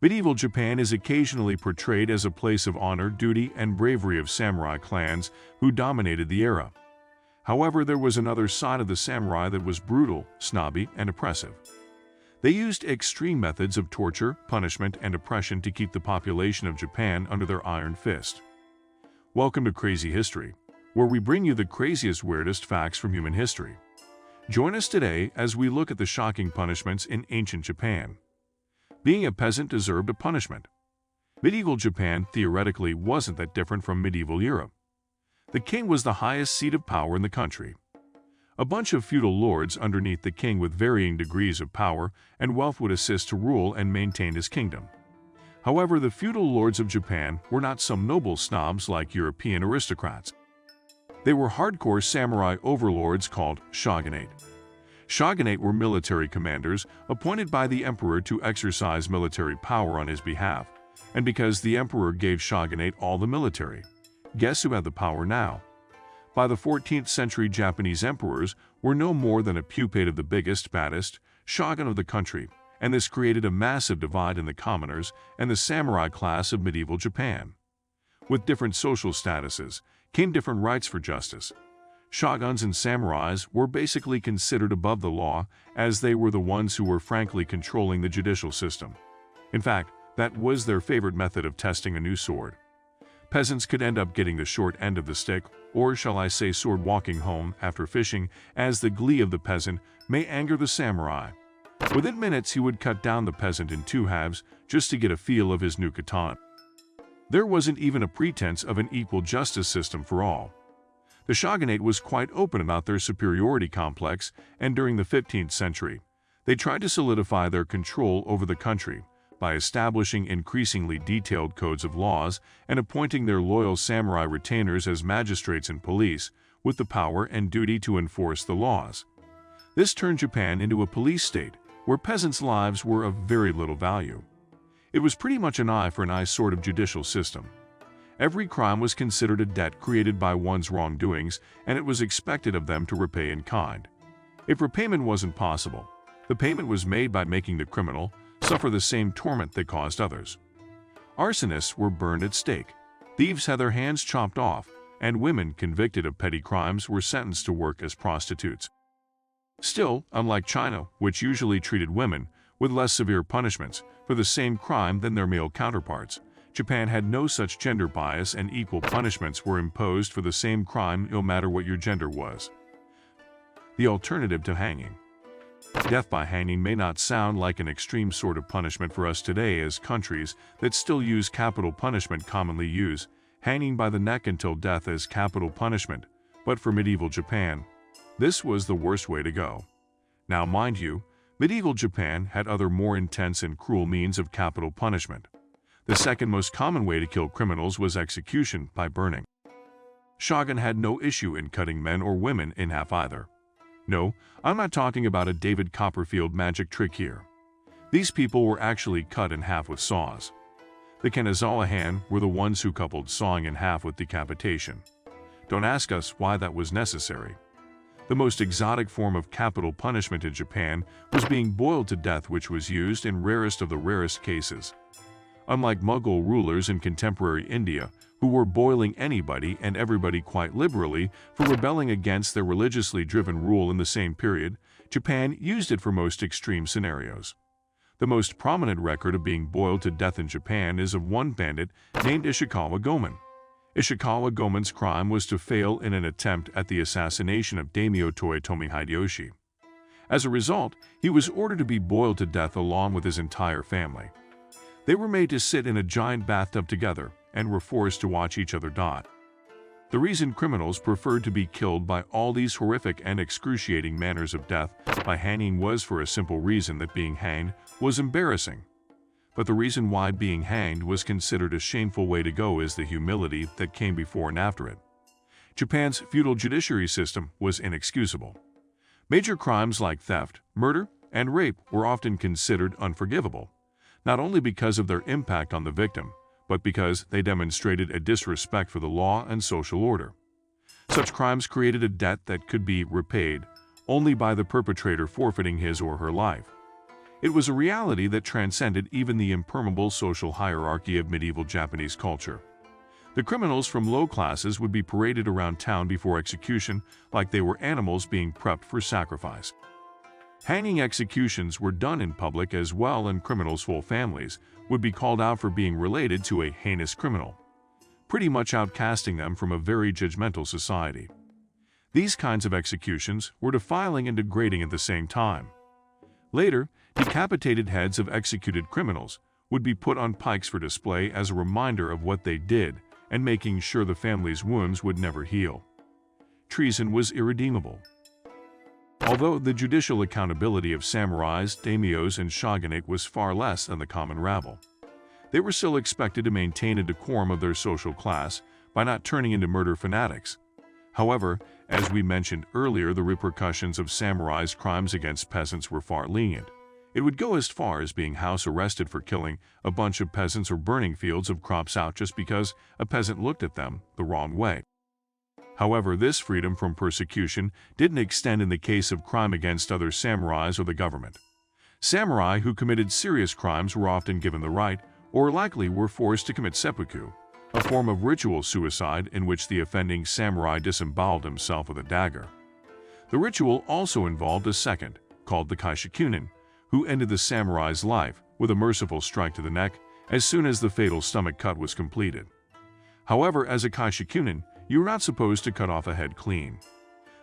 Medieval Japan is occasionally portrayed as a place of honor, duty, and bravery of samurai clans who dominated the era. However, there was another side of the samurai that was brutal, snobby, and oppressive. They used extreme methods of torture, punishment, and oppression to keep the population of Japan under their iron fist. Welcome to Crazy History, where we bring you the craziest, weirdest facts from human history. Join us today as we look at the shocking punishments in ancient Japan. Being a peasant deserved a punishment. Medieval Japan theoretically wasn't that different from medieval Europe. The king was the highest seat of power in the country. A bunch of feudal lords underneath the king with varying degrees of power and wealth would assist to rule and maintain his kingdom. However, the feudal lords of Japan were not some noble snobs like European aristocrats. They were hardcore samurai overlords called shogunate. Shogunate were military commanders appointed by the emperor to exercise military power on his behalf, and because the emperor gave shogunate all the military, guess who had the power now? By the 14th century, Japanese emperors were no more than a puppet of the biggest, baddest shogun of the country, and this created a massive divide in the commoners and the samurai class of medieval Japan. With different social statuses came different rights for justice. Shoguns and samurais were basically considered above the law, as they were the ones who were frankly controlling the judicial system. In fact, that was their favorite method of testing a new sword. Peasants could end up getting the short end of the stick, or shall I say sword walking home after fishing, as the glee of the peasant may anger the samurai. Within minutes he would cut down the peasant in two halves just to get a feel of his new katana. There wasn't even a pretense of an equal justice system for all. The shogunate was quite open about their superiority complex, and during the 15th century, they tried to solidify their control over the country by establishing increasingly detailed codes of laws and appointing their loyal samurai retainers as magistrates and police with the power and duty to enforce the laws. This turned Japan into a police state where peasants' lives were of very little value. It was pretty much an eye for an eye sort of judicial system. Every crime was considered a debt created by one's wrongdoings, and it was expected of them to repay in kind. If repayment wasn't possible, the payment was made by making the criminal suffer the same torment they caused others. Arsonists were burned at stake, thieves had their hands chopped off, and women convicted of petty crimes were sentenced to work as prostitutes. Still, unlike China, which usually treated women with less severe punishments for the same crime than their male counterparts, Japan had no such gender bias, and equal punishments were imposed for the same crime no matter what your gender was. The alternative to hanging. Death by hanging may not sound like an extreme sort of punishment for us today, as countries that still use capital punishment commonly use hanging by the neck until death as capital punishment, but for medieval Japan, this was the worst way to go. Now mind you, medieval Japan had other more intense and cruel means of capital punishment. The second most common way to kill criminals was execution by burning. Shogun had no issue in cutting men or women in half either. No, I'm not talking about a David Copperfield magic trick here. These people were actually cut in half with saws. The Kanazawa Han were the ones who coupled sawing in half with decapitation. Don't ask us why that was necessary. The most exotic form of capital punishment in Japan was being boiled to death, which was used in rarest of the rarest cases. Unlike Mughal rulers in contemporary India, who were boiling anybody and everybody quite liberally for rebelling against their religiously driven rule in the same period, Japan used it for most extreme scenarios. The most prominent record of being boiled to death in Japan is of one bandit named Ishikawa Gomen. Ishikawa Gomen's crime was to fail in an attempt at the assassination of daimyo Toyotomi Hideyoshi. As a result, he was ordered to be boiled to death along with his entire family. They were made to sit in a giant bathtub together and were forced to watch each other die. The reason criminals preferred to be killed by all these horrific and excruciating manners of death by hanging was for a simple reason that being hanged was embarrassing. But the reason why being hanged was considered a shameful way to go is the humility that came before and after it. Japan's feudal judiciary system was inexcusable. Major crimes like theft, murder, and rape were often considered unforgivable, not only because of their impact on the victim, but because they demonstrated a disrespect for the law and social order. Such crimes created a debt that could be repaid only by the perpetrator forfeiting his or her life. It was a reality that transcended even the impermeable social hierarchy of medieval Japanese culture. The criminals from low classes would be paraded around town before execution like they were animals being prepped for sacrifice. Hanging executions were done in public as well, and criminals' full families would be called out for being related to a heinous criminal, pretty much outcasting them from a very judgmental society. These kinds of executions were defiling and degrading at the same time. Later, decapitated heads of executed criminals would be put on pikes for display as a reminder of what they did and making sure the family's wounds would never heal. Treason was irredeemable. Although the judicial accountability of samurais, daimyos, and shogunate was far less than the common rabble, they were still expected to maintain a decorum of their social class by not turning into murder fanatics. However, as we mentioned earlier, the repercussions of samurais' crimes against peasants were far lenient. It would go as far as being house arrested for killing a bunch of peasants or burning fields of crops out just because a peasant looked at them the wrong way. However, this freedom from persecution didn't extend in the case of crime against other samurais or the government. Samurai who committed serious crimes were often given the right, or likely were forced to commit seppuku, a form of ritual suicide in which the offending samurai disemboweled himself with a dagger. The ritual also involved a second, called the kaishikunin, who ended the samurai's life with a merciful strike to the neck as soon as the fatal stomach cut was completed. However, as a kaishikunin, you were not supposed to cut off a head clean.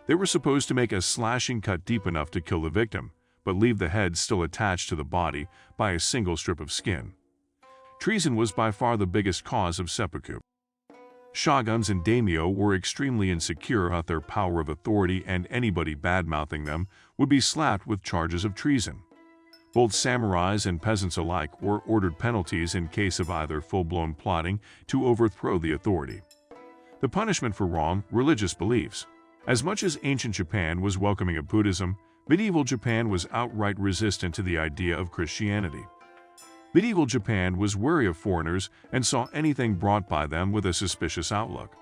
They were supposed to make a slashing cut deep enough to kill the victim, but leave the head still attached to the body by a single strip of skin. Treason was by far the biggest cause of seppuku. Shoguns and daimyo were extremely insecure about their power of authority, and anybody bad-mouthing them would be slapped with charges of treason. Both samurais and peasants alike were ordered penalties in case of either full-blown plotting to overthrow the authority. The punishment for wrong religious beliefs. As much as ancient Japan was welcoming of Buddhism, medieval Japan was outright resistant to the idea of Christianity. Medieval Japan was wary of foreigners and saw anything brought by them with a suspicious outlook.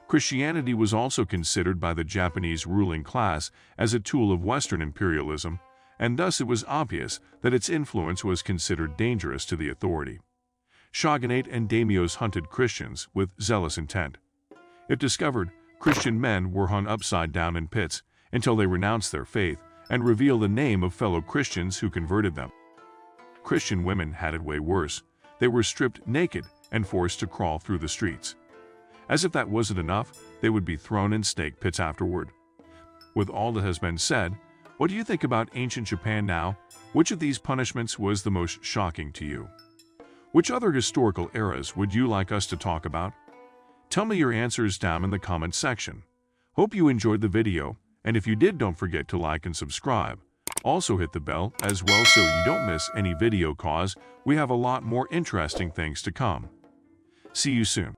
Christianity was also considered by the Japanese ruling class as a tool of Western imperialism, and thus it was obvious that its influence was considered dangerous to the authority. Shogunate and daimyos hunted Christians with zealous intent. If discovered, Christian men were hung upside down in pits until they renounced their faith and revealed the name of fellow Christians who converted them. Christian women had it way worse. They were stripped naked and forced to crawl through the streets. As if that wasn't enough, they would be thrown in snake pits afterward. With all that has been said, what do you think about ancient Japan now? Which of these punishments was the most shocking to you? Which other historical eras would you like us to talk about? Tell me your answers down in the comments section. Hope you enjoyed the video, and if you did, don't forget to like and subscribe. Also hit the bell as well so you don't miss any video, cause we have a lot more interesting things to come. See you soon.